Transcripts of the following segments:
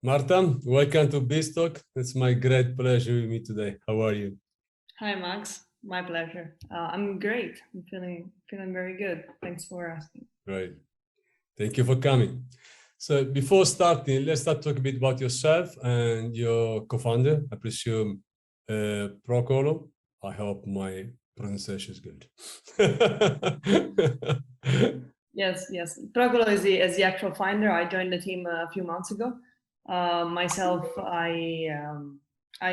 Marta, welcome to BizTalk. It's my great pleasure with me today. How are you? Hi, Max. My pleasure. I'm great. I'm feeling very good. Thanks for asking. Great. Thank you for coming. So before starting, let's start talking a bit about yourself and your co-founder, I presume, Procolo. I hope my pronunciation is good. Yes. Procolo is the actual founder. I joined the team a few months ago. Myself, I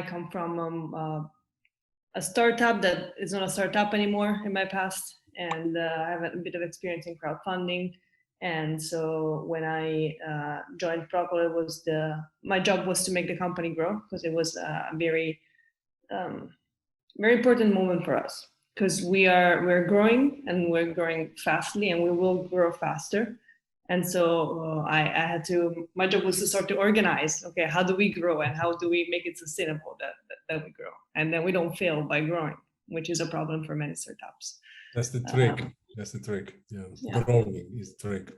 come from a startup that is not a startup anymore in my past, and I have a bit of experience in crowdfunding. And so when I joined Procolo, my job was to make the company grow, because it was a very important moment for us, because we're growing, and we're growing fastly, and we will grow faster. And so my job was to start to organize, okay, how do we grow and how do we make it sustainable that we grow? And then we don't fail by growing, which is a problem for many startups. That's the trick. That's the trick. Yeah. Growing is the trick.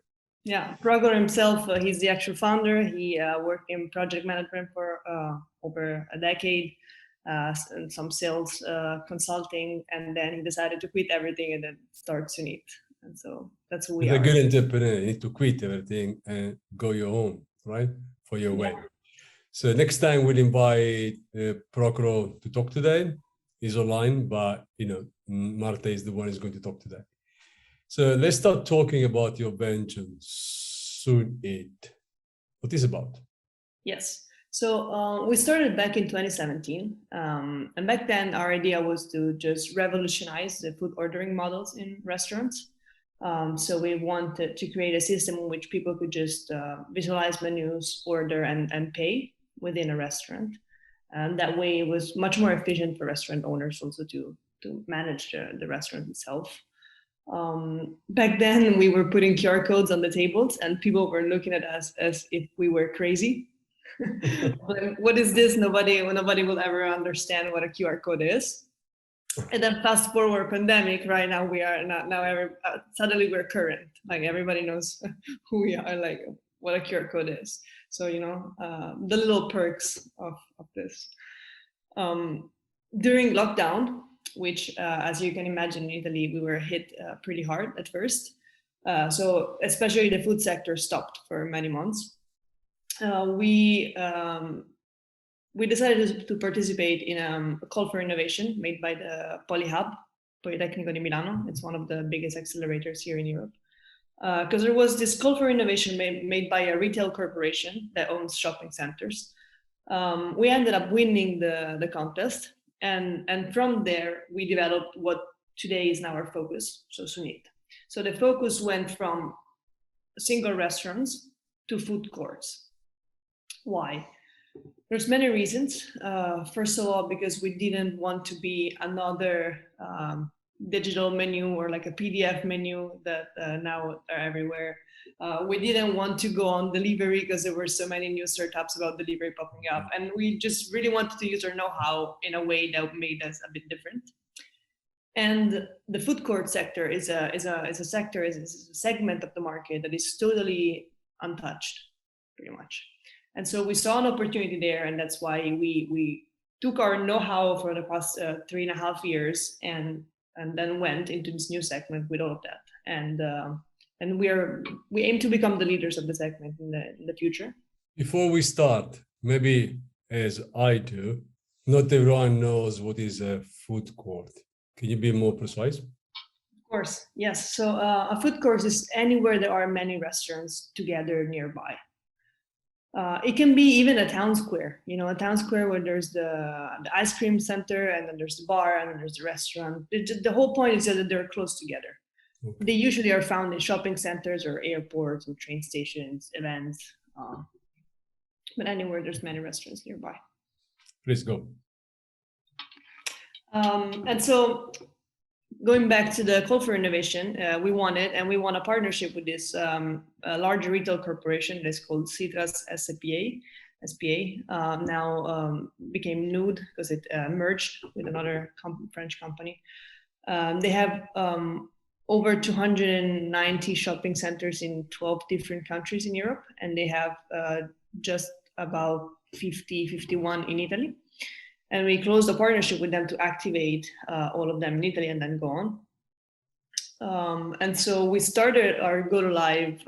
Yeah, Procolo himself, he's the actual founder. He worked in project management for over a decade, and some sales consulting, and then he decided to quit everything and then start Sooneat. And so that's who we are. As a good entrepreneur, you need to quit everything and go your own, right? For your way. So next time we'll invite Procolo to talk today. He's online, but Marta is the one who's going to talk today. So let's start talking about your venture, Sooneat. What is it about? Yes. So we started back in 2017. And back then our idea was to just revolutionize the food ordering models in restaurants. So we wanted to create a system in which people could just visualize menus, order, and pay within a restaurant. And that way it was much more efficient for restaurant owners also to manage the restaurant itself. Back then we were putting QR codes on the tables and people were looking at us as if we were crazy. What is this? Nobody will ever understand what a QR code is. And then fast forward pandemic, right now we are suddenly we're current. Like everybody knows who we are, like what a QR code is. So the little perks of this. During lockdown, which as you can imagine in Italy, we were hit pretty hard at first. So especially the food sector stopped for many months. We decided to participate in a call for innovation made by the Polyhub, Politecnico di Milano. It's one of the biggest accelerators here in Europe. Because there was this call for innovation made by a retail corporation that owns shopping centers. We ended up winning the contest. And from there, we developed what today is now our focus, so Sooneat. So the focus went from single restaurants to food courts. Why? There's many reasons. First of all, because we didn't want to be another digital menu or like a PDF menu that now are everywhere. We didn't want to go on delivery because there were so many new startups about delivery popping up. And we just really wanted to use our know-how in a way that made us a bit different. And the food court sector is a segment of the market that is totally untouched, pretty much. And so we saw an opportunity there, and that's why we took our know-how for the past 3.5 years and then went into this new segment with all of that. And we aim to become the leaders of the segment in the future. Before we start, maybe as I do, not everyone knows what is a food court. Can you be more precise? Of course, yes. So a food court is anywhere there are many restaurants together nearby. It can be even a town square, a town square where there's the ice cream center, and then there's the bar, and then there's the restaurant. The whole point is that they're close together. Okay. They usually are found in shopping centers or airports or train stations, events, but anywhere there's many restaurants nearby. Please go. And so going back to the call for innovation, we won a partnership with this large retail corporation that's called Citrus SPA. Now became Nude because it merged with another French company. They have over 290 shopping centers in 12 different countries in Europe, and they have just about 50, 51 in Italy. And we closed a partnership with them to activate all of them in Italy and then go on. And so we started our go to live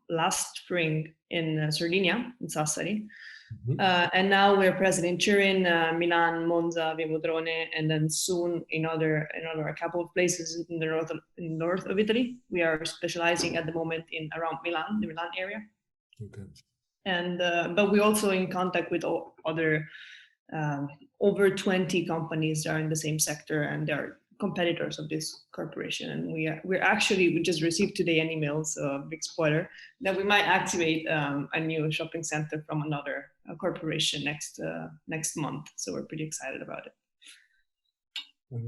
last spring in Sardinia, in Sassari. And now we're present in Turin, Milan, Monza, Vimodrone, and then soon in a couple of places in the north of Italy. We are specializing at the moment in around Milan, the Milan area. Okay. And but we're also in contact with other over 20 companies that are in the same sector, and they're competitors of this corporation. And we just received today an email, so a big spoiler, that we might activate a new shopping center from another corporation next month. So we're pretty excited about it.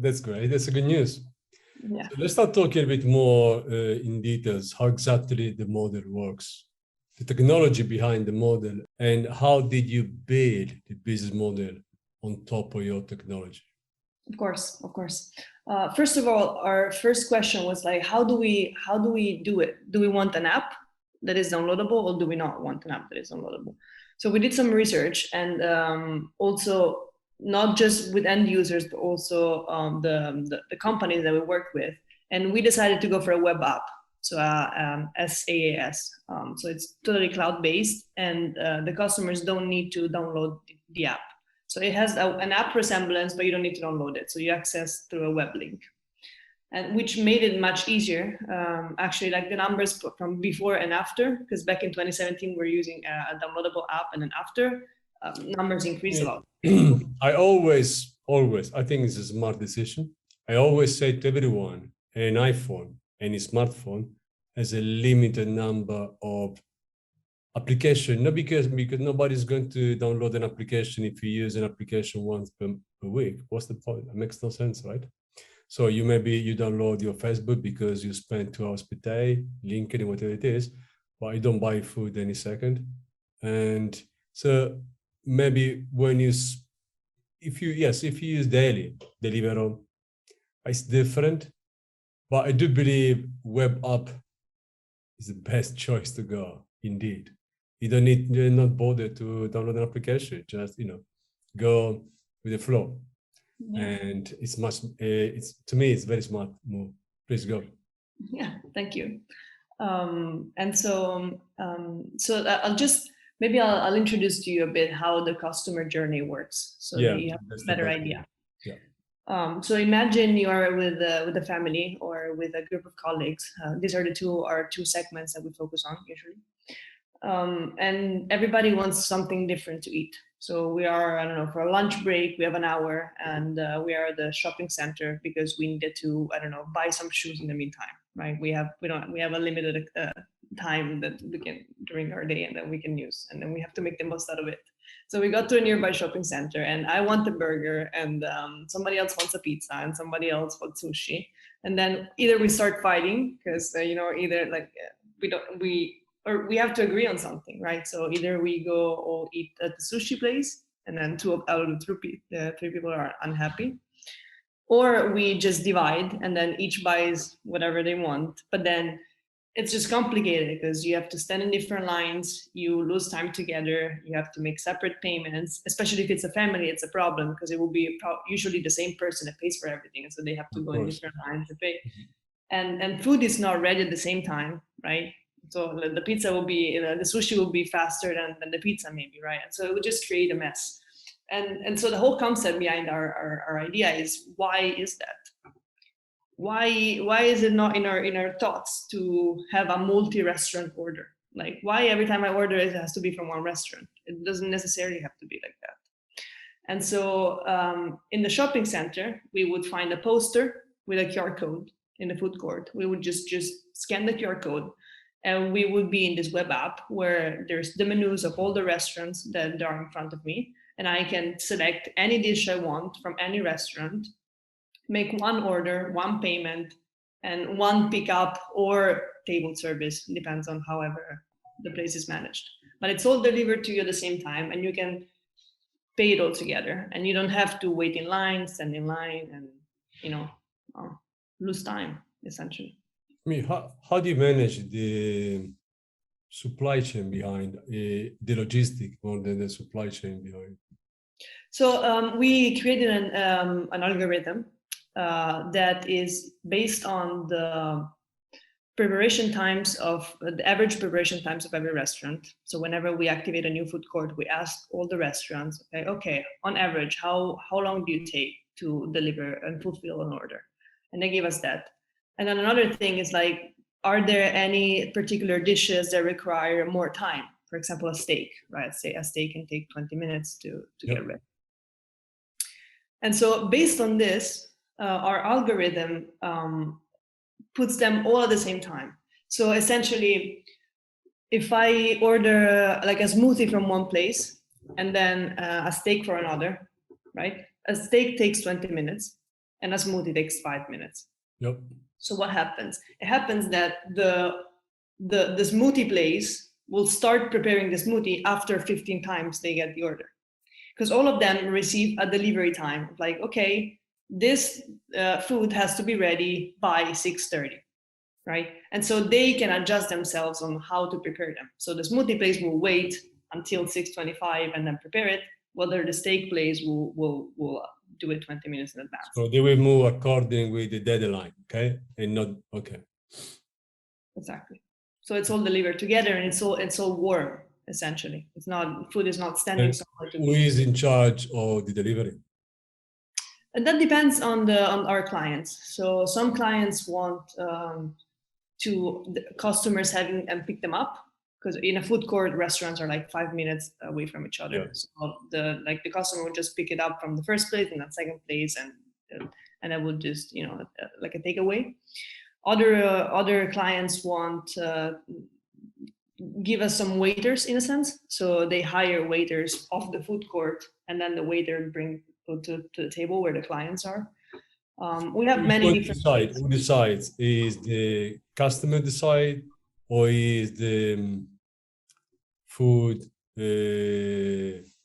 That's great. That's a good news. Yeah. So let's start talking a bit more in details how exactly the model works, the technology behind the model, and how did you build the business model on top of your technology? Of course. First of all, our first question was like, how do we do it? Do we want an app that is downloadable, or do we not want an app that is downloadable? So we did some research, and also not just with end users, but also the companies that we work with. And we decided to go for a web app, so SaaS. So it's totally cloud-based, and the customers don't need to download the app. So it has an app resemblance, but you don't need to download it. So you access through a web link, and which made it much easier. Actually, like the numbers from before and after, because back in 2017, we're using a downloadable app, and then after, numbers increase a lot. I always, I think it's a smart decision. I always say to everyone, an iPhone, any smartphone has a limited number of application, not because nobody's going to download an application if you use an application once per week. What's the point? It makes no sense, right? So you download your Facebook because you spend 2 hours per day, LinkedIn, whatever it is, but you don't buy food any second. And so maybe if you use daily, Deliveroo, it's different. But I do believe web app is the best choice to go, indeed. You're not bothered to download an application, just, go with the flow. Yeah. And to me, it's very smart move. Please go. Yeah, thank you. And so I'll introduce to you a bit how the customer journey works, so that you have a better idea. Yeah. So imagine you are with a family or with a group of colleagues. These are our two segments that we focus on usually. And everybody wants something different to eat. So we are, for a lunch break, we have an hour, and we are at the shopping center because we needed to, buy some shoes in the meantime, right? We have a limited time that we can during our day, and then we can use, and then we have to make the most out of it. So we got to a nearby shopping center, and I want a burger, and somebody else wants a pizza, and somebody else wants sushi. And then either we start fighting because we have to agree on something, right? So either we go all eat at the sushi place, and then two out of the three people are unhappy, or we just divide, and then each buys whatever they want. But then it's just complicated because you have to stand in different lines, you lose time together, you have to make separate payments, especially if it's a family, it's a problem because it will be usually the same person that pays for everything. And so they have to go in different lines to pay. And food is not ready at the same time, right? So the pizza will be, the sushi will be faster than the pizza maybe, right? And so it would just create a mess. And so the whole concept behind our idea is, why is that? Why is it not in our thoughts to have a multi-restaurant order? Like, why every time I order it has to be from one restaurant? It doesn't necessarily have to be like that. And so in the shopping center, we would find a poster with a QR code in the food court. We would just scan the QR code, and we would be in this web app where there's the menus of all the restaurants that are in front of me, and I can select any dish I want from any restaurant, make one order, one payment, and one pickup or table service, depends on however the place is managed. But it's all delivered to you at the same time, and you can pay it all together, and you don't have to wait in line, stand in line, and lose time essentially. I mean, how do you manage the supply chain behind the logistic more than the supply chain behind? So we created an algorithm that is based on the preparation times of the average preparation times of every restaurant. So whenever we activate a new food court, we ask all the restaurants, okay, on average, how long do you take to deliver and fulfill an order? And they give us that. And then another thing is like, are there any particular dishes that require more time? For example, a steak, right? Say a steak can take 20 minutes to get ready. And so based on this, our algorithm puts them all at the same time. So essentially, if I order like a smoothie from one place and then a steak for another, right? A steak takes 20 minutes and a smoothie takes 5 minutes. Yep. So what happens? It happens that the smoothie place will start preparing the smoothie after 15 times they get the order. Because all of them receive a delivery time of like, okay, this food has to be ready by 6:30, right? And so they can adjust themselves on how to prepare them. So the smoothie place will wait until 6:25 and then prepare it, whether the steak place will do it 20 minutes in advance. So they will move according with the deadline, okay? And not, okay. Exactly. So it's all delivered together and it's all warm, essentially. It's not, food is not standing somewhere. Who is in charge of the delivery? And that depends on our clients. So some clients want customers having and pick them up, because in a food court, restaurants are like 5 minutes away from each other. Yeah. So the customer would just pick it up from the first place and that second place, and I would just like a takeaway. Other clients want give us some waiters in a sense, so they hire waiters off the food court, and then the waiter bring food to the table where the clients are. We have many different. Who decides? Is the customer decide, or is the food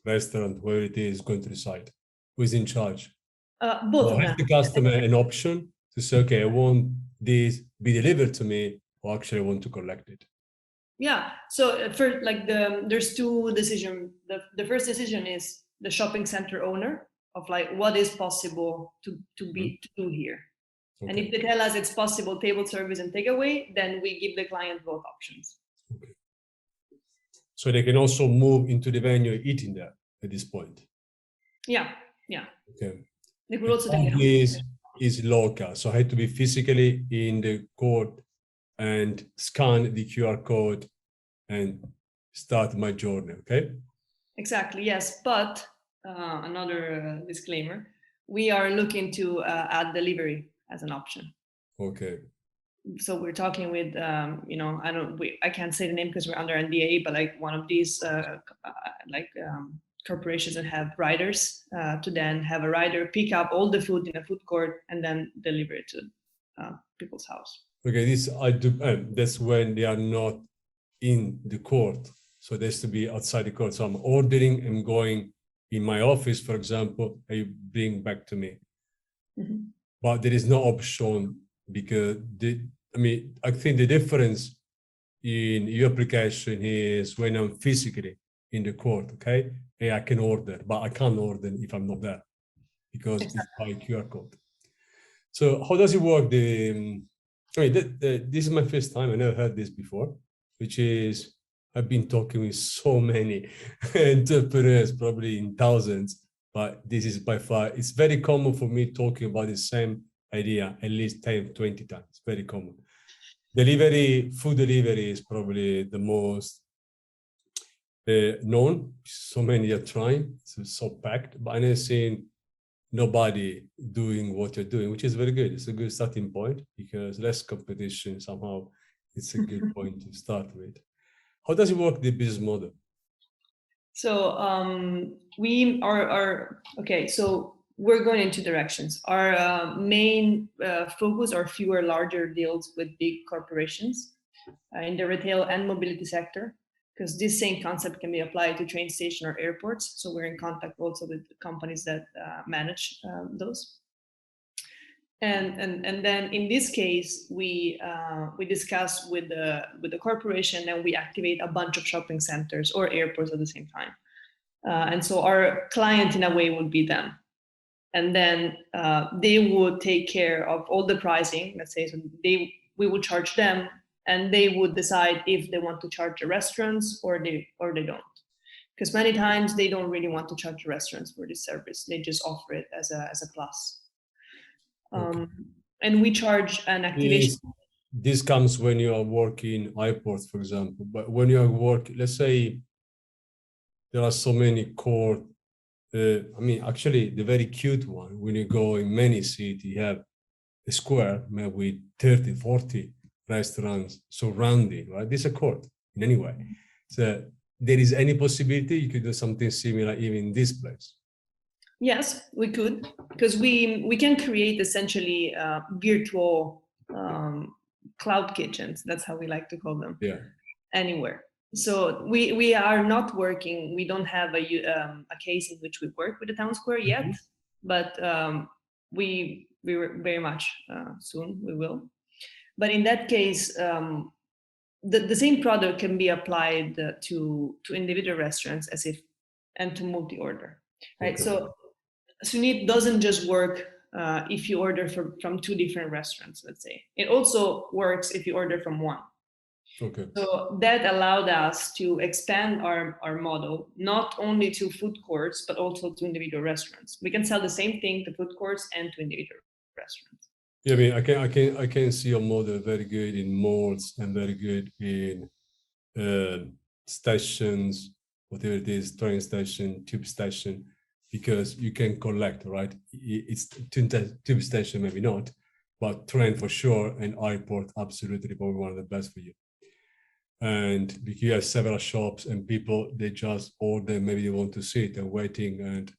restaurant, where it is, going to decide? Who is in charge? Both of them. Has the customer an option to say, okay, I want this be delivered to me, or actually I want to collect it? Yeah. So for like there's two decisions. The first decision is the shopping center owner of like what is possible to do here. Okay. And if they tell us it's possible table service and takeaway, then we give the client both options. Okay. So they can also move into the venue eating there at this point. Yeah. Okay. They could also take it is local, so I had to be physically in the court and scan the QR code and start my journey. Okay. Exactly. Yes, but another disclaimer: we are looking to add delivery as an option. Okay. So we're talking with I can't say the name because we're under NDA, but like one of these corporations that have riders to then have a rider pick up all the food in a food court and then deliver it to people's house. Okay, that's when they are not in the court, so there's to be outside the court. So I'm ordering and going in my office, for example, and you bring back to me. Mm-hmm. But there is no option, because I think the difference in your application is when I'm physically in the court, okay, and I can order, but I can't order if I'm not there, because it's by QR code. So how does it work? This is my first time. I never heard this before, which is I've been talking with so many entrepreneurs, probably in thousands, but this is by far, it's very common for me talking about the same idea at least 10, 20 times. Very common. Food delivery is probably the most known. So many are trying, it's so packed, but I never seen nobody doing what you're doing, which is very good. It's a good starting point, because less competition, somehow it's a good point to start with. How does it work, the business model? So we are okay. So we're going in two directions. Our main focus are fewer larger deals with big corporations in the retail and mobility sector, because this same concept can be applied to train station or airports. So we're in contact also with companies that manage those. And then in this case, we discuss with the corporation, and we activate a bunch of shopping centers or airports at the same time. And so our client in a way would be them. And then they would take care of all the pricing, let's say, so we would charge them, and they would decide if they want to charge the restaurants or they don't. Because many times they don't really want to charge the restaurants for this service. They just offer it as a plus. Okay. And we charge an activation. This comes when you are working airports, for example. But when you are working, let's say there are so many court. I mean, actually, the very cute one, when you go in many cities, you have a square made with 30, 40 restaurants surrounding, right? This is a court in any way. So there is any possibility you could do something similar even in this place? Yes, we could, because we can create essentially virtual cloud kitchens. That's how we like to call them. Yeah. Anywhere. So we are not working. We don't have a case in which we work with the town square yet, but we were very much soon we will. But in that case, the same product can be applied to individual restaurants and to multi-order, right? Okay. So Sooneat doesn't just work if you order from two different restaurants, let's say. It also works if you order from one. Okay. So that allowed us to expand our model, not only to food courts, but also to individual restaurants. We can sell the same thing to food courts and to individual restaurants. Yeah, I mean, I can see your model very good in malls and very good in stations, whatever it is, train station, tube station, because you can collect, right? It's tube station, maybe not, but train for sure, and airport, absolutely, probably one of the best for you. And because you have several shops and people, they just order, maybe they want to sit and waiting, and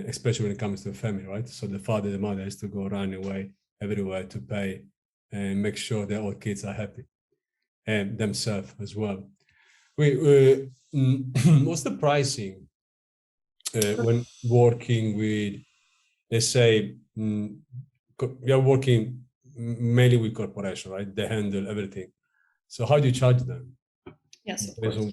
especially when it comes to the family, right? So the father, the mother has to go run away everywhere to pay and make sure that all kids are happy and themselves as well. What's the pricing when working with, let's say, we are working mainly with corporation, right? They handle everything. So how do you charge them? Yes, of course.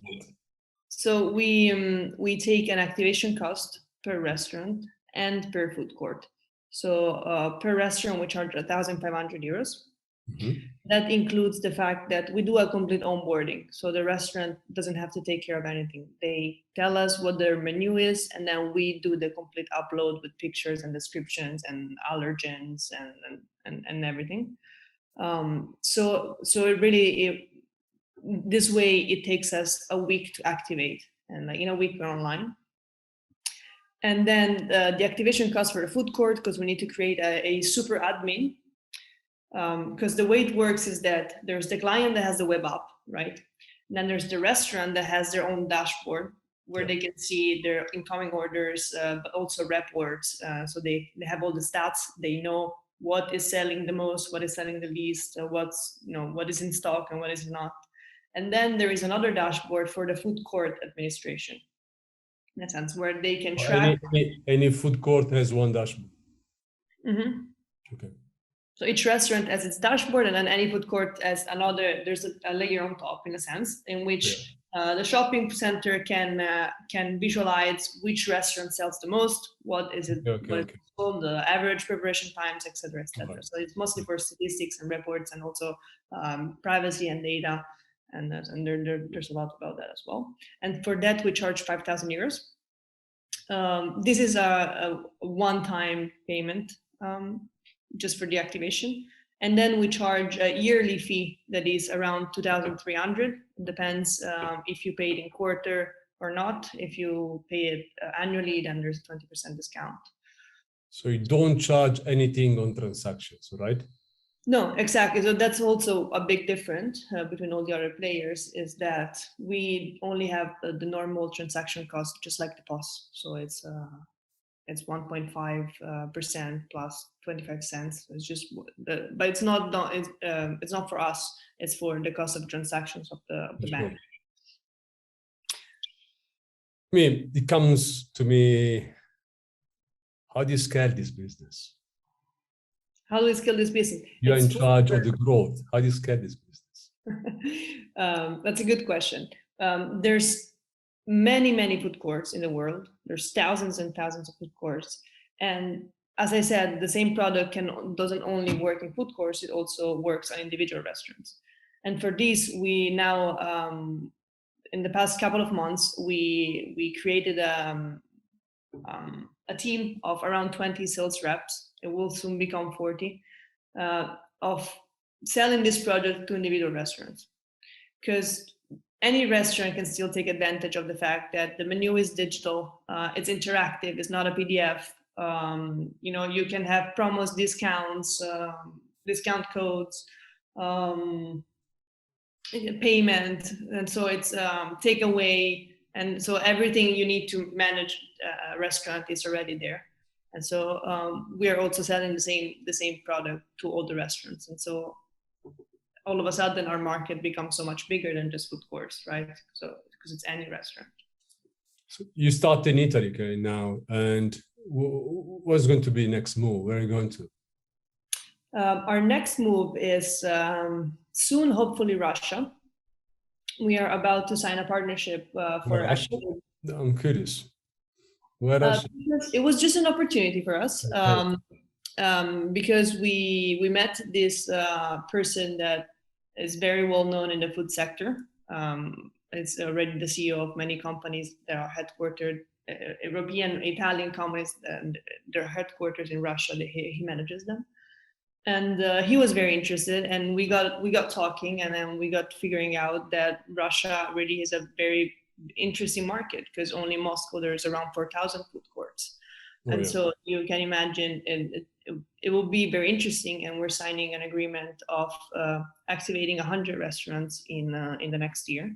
So we take an activation cost per restaurant and per food court. So per restaurant, we charge 1,500 euros. Mm-hmm. That includes the fact that we do a complete onboarding. So the restaurant doesn't have to take care of anything. They tell us what their menu is, and then we do the complete upload with pictures and descriptions and allergens and everything. So it really, this way it takes us a week to activate, and like in a week we're online. And then the activation cost for the food court, because we need to create a super admin. Because the way it works is that there's the client that has the web app, right? And then there's the restaurant that has their own dashboard where they can see their incoming orders, but also rep words. So they have all the stats. They know what is selling the most, what is selling the least, what is in stock and what is not. And then there is another dashboard for the food court administration, in a sense, where they can track. Any food court has one dashboard. Mm-hmm. Okay. So each restaurant has its dashboard, and then any food court has another. There's a layer on top, in a sense, in which the shopping center can visualize which restaurant sells the most, what is it, called, the average preparation times, etc., etc. Okay. So it's mostly for statistics and reports, and also privacy and data, and there's a lot about that as well. And for that, we charge 5,000 euros. This is a one-time payment. Just for the activation. And then we charge a yearly fee that is around 2,300. It depends if you pay it in quarter or not. If you pay it annually, then there's a 20% discount. So you don't charge anything on transactions, right? No, exactly. So that's also a big difference between all the other players, is that we only have the normal transaction cost, just like the POS. So it's 1.5% plus 25 cents. It's just, but it's not for us. It's for the cost of transactions of the bank. I mean, it comes to me, how do you scale this business? How do we scale this business? You're in charge of the growth. How do you scale this business? That's a good question. There's many food courts in the world. There's thousands and thousands of food courts. And as I said, the same product doesn't only work in food courts, it also works on individual restaurants. And for this, we now, in the past couple of months, we created a team of around 20 sales reps. It will soon become 40 of selling this product to individual restaurants. Because any restaurant can still take advantage of the fact that the menu is digital, it's interactive, it's not a PDF. You can have promos, discounts, discount codes, payment, and so it's takeaway, and so everything you need to manage a restaurant is already there. And so we are also selling the same product to all the restaurants, and so all of a sudden our market becomes so much bigger than just food courts, right? So because it's any restaurant. So you start in Italy, okay, now, and what's going to be next move? Where are you going to? Our next move is soon, hopefully, Russia. We are about to sign a partnership for Russia. I'm curious. Where Russia? It was just an opportunity for us. Okay. Because we met this person that is very well known in the food sector. It's already the CEO of many companies that are headquartered, European, Italian companies, and their headquarters in Russia. He manages them, and he was very interested. And we got talking, and then we got figuring out that Russia really is a very interesting market, because only in Moscow there's around 4,000 food courts. And so you can imagine it will be very interesting, and we're signing an agreement of activating 100 restaurants in the next year.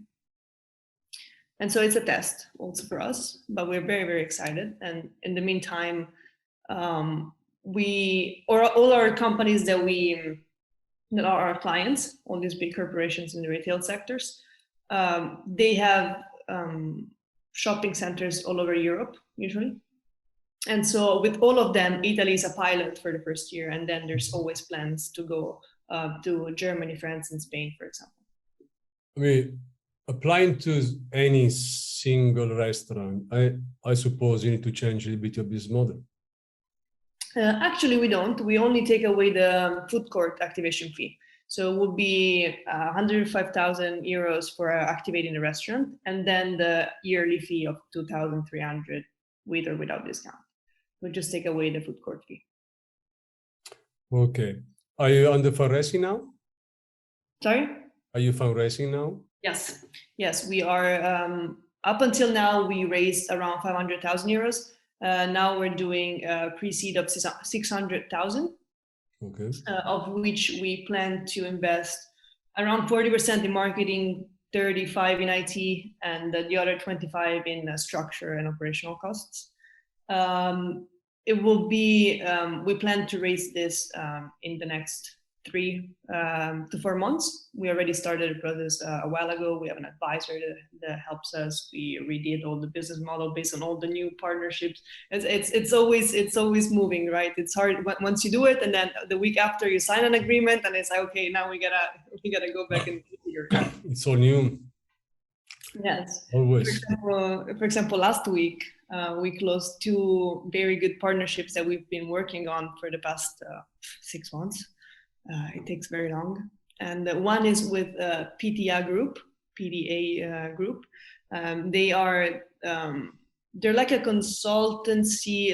And so it's a test also for us, but we're very excited. And in the meantime, all our companies that are our clients, all these big corporations in the retail sectors, they have shopping centers all over Europe usually. And so with all of them, Italy is a pilot for the first year, and then there's always plans to go to Germany, France, and Spain, for example. I mean, applying to any single restaurant, I suppose you need to change a little bit your business model. Actually, we don't. We only take away the food court activation fee. So it would be 105,000 euros for activating the restaurant, and then the yearly fee of 2,300 with or without discount. We just take away the food court fee. Okay. Are you on the fundraising now? Sorry? Are you fundraising now? Yes, we are. Up until now, we raised around 500,000 euros. Now we're doing a pre-seed of 600,000. Okay. Of which we plan to invest around 40% in marketing, 35% in IT, and the other 25% in structure and operational costs. It will be, we plan to raise this in the next 3 to 4 months. We already started the process a while ago. We have an advisor that helps us. We redid all the business model based on all the new partnerships. It's always moving, right? It's hard once you do it, and then the week after you sign an agreement, and it's like, okay, now we gotta go back and figure it out. It's all new. Yes. Always. For example, last week we closed 2 very good partnerships that we've been working on for the past 6 months. It takes very long. And one is with PTA Group, PDA Group. They're like a consultancy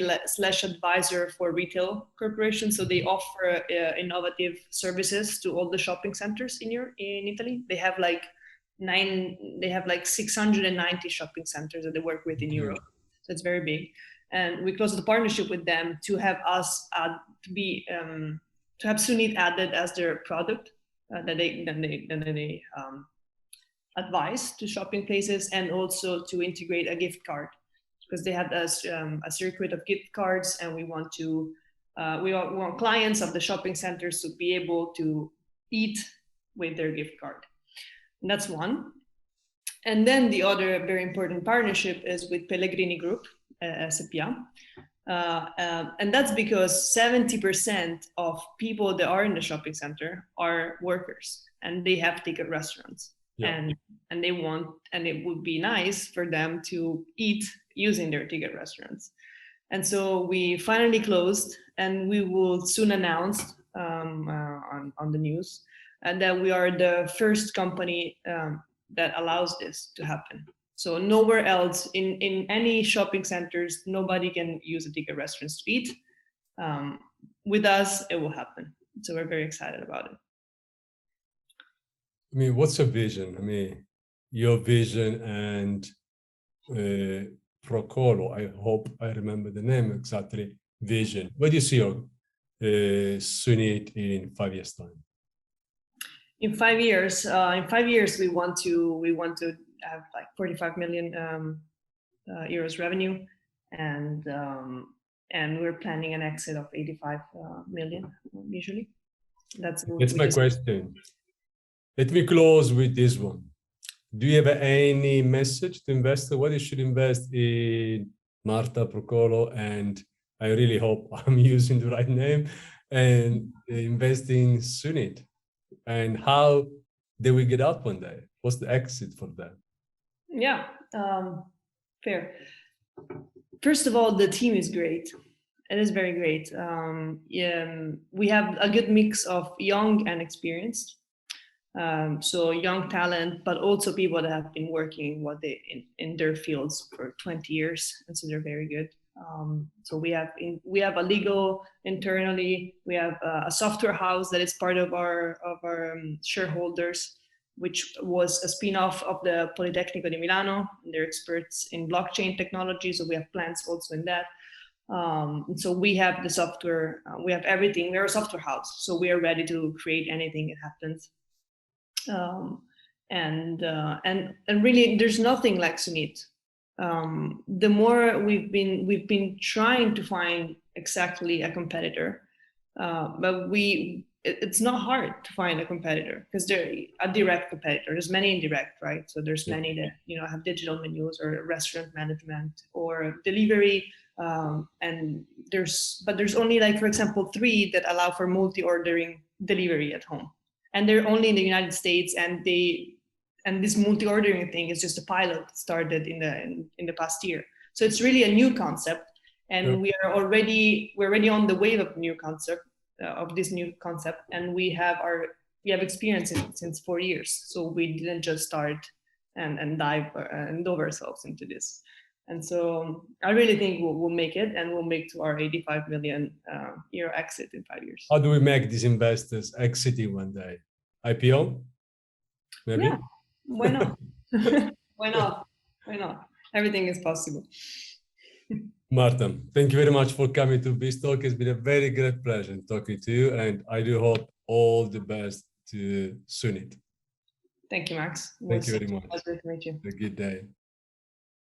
/ advisor for retail corporations. So they offer innovative services to all the shopping centers in Italy. They have like 690 shopping centers that they work with in Europe. So it's very big. And we closed the partnership with them to have us to have Sooneat added as their product that they advise to shopping places, and also to integrate a gift card, because they have a circuit of gift cards, and we want clients of the shopping centers to be able to eat with their gift card. And that's one. And then the other very important partnership is with Pellegrini Group, SPA. And that's because 70% of people that are in the shopping center are workers, and they have ticket restaurants. Yeah. And they want, and it would be nice for them to eat using their ticket restaurants. And so we finally closed, and we will soon announce on the news that we are the first company that allows this to happen. So nowhere else in any shopping centers, nobody can use a ticket restaurants to eat. With us, it will happen. So we're very excited about it. I mean, what's your vision? I mean, your vision and Procolo, I hope I remember the name exactly, vision. Where do you see your Sooneat in 5 years' time? In 5 years, we want to have like 45 million euros revenue, and we're planning an exit of 85 million usually. That's my question. Let me close with this one. Do you have any message to investors? What they should invest in Marta Marruccoella, and I really hope I'm using the right name, and invest in Sooneat, and how they will get out one day? What's the exit for them? Yeah, fair. First of all, the team is great. It is very great. We have a good mix of young and experienced. So young talent, but also people that have been working in their fields for 20 years, and so they're very good. So we have a legal internally. We have a software house that is part of our shareholders, which was a spin-off of the Politecnico di Milano. They're experts in blockchain technology, so we have plans also in that. So we have the software, we have everything. We're a software house, so we are ready to create anything that happens. And really, there's nothing like Sooneat. The more we've been trying to find exactly a competitor, but it's not hard to find a competitor because they're a direct competitor. There's many indirect, right? So there's many that have digital menus or restaurant management or delivery, and there's only, like, for example, 3 that allow for multi-ordering delivery at home, and they're only in the United States, and this multi-ordering thing is just a pilot started in the past year. So it's really a new concept, and we're already on the wave of this new concept, and we have experience since 4 years. So we didn't just start and dive and dove ourselves into this. And so I really think we'll make it, and we'll make to our 85 million euro exit in 5 years. How do we make these investors exiting one day? IPO? Maybe? Yeah, why not? Why not? Why not? Everything is possible. Marta, thank you very much for coming to BizTalk. It's been a very great pleasure talking to you, and I do hope all the best to Sooneat. Thank you, Max. Thank you very much. Pleasure to meet you. Have a good day.